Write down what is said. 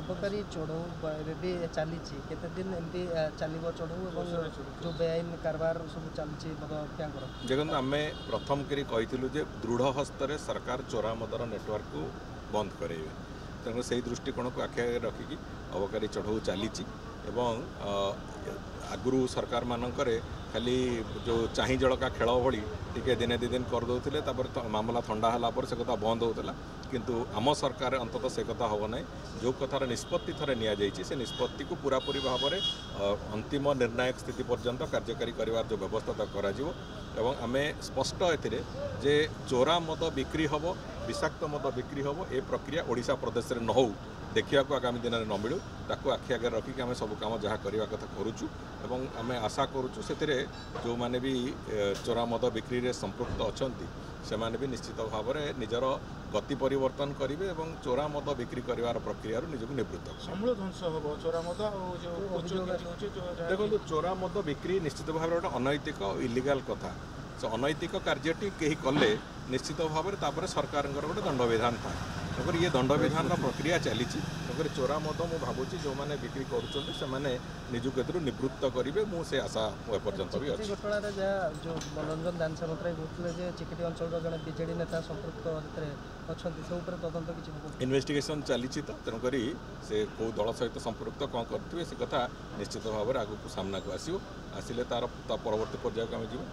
अबकारी चढ़ऊ भी चली केते दिन एमती चलो चढ़ऊ जो बेआईन कारबार सब चलती मद देखो आम प्रथम करी कही दृढ़ हस्तर सरकार चोरा मदर नेटवर्क को बंद करेंगे तेणु से दृष्टिकोण को आखि आगे रखिकी अबकारी चढ़ऊ चली आगु सरकार मानकरे खाली जो चाही जड़का खेल भली टिके दिने दी दिन करदे मामला थंडा है से कथा बंद होता किंतु आम सरकार अंततः से कथा हम ना जो कथार निष्पत्ति थे नि से निष्पत्ति को पूरापूरी भाव में अंतिम निर्णायक स्थिति पर्यंत कार्यकारी कर जो व्यवस्था एवं आम स्पष्ट ए चोरा मद बिक्री हम विषाक्त मद बिक्री हम ए प्रक्रिया ओडिशा प्रदेश में न हो देखा आगामी दिन में न मिलू ताकू आखि आगे रखिक आम सब कम जहाँ करवा कथा करुचु एवं आम आशा करुचु से जो मैंने भी चोरा मद बिक्री में संपृक्त अच्छा से मैंने भी निश्चित भाव में निजर गति परिवर्तन करेंगे और चोरा मद बिक्री कर प्रक्रिया निजक निवृत्त देखो चोरा मद बिक्री निश्चित भाव में गोटे अनैतिक इलिगाल कथा से अनैतिक कार्यटी कहीं कले निश्चित भाव में सरकार गोटे दंड विधान था तेणुक ये दंड विधान प्रक्रिया चली तेणुक चोरा मद मुझे भावुँ जो मैंने बिक्री करें निजुक निवृत्त करेंगे मुझे आशा पर्यंत भी अच्छी घटना जो मनोरंजन दान सामंतराय कहते चिकिटी अंचल जड़े बीजेडी नेता संपृक्त अच्छा से तदंत किसी इन्वेस्टिगेशन चली तेणुक से कौ दल सहित संपृक्त कौन करेंगे से कथा निश्चित भाव में आगू सामना को आसो आसिले तार परवर्ती पर्याय को आम जी।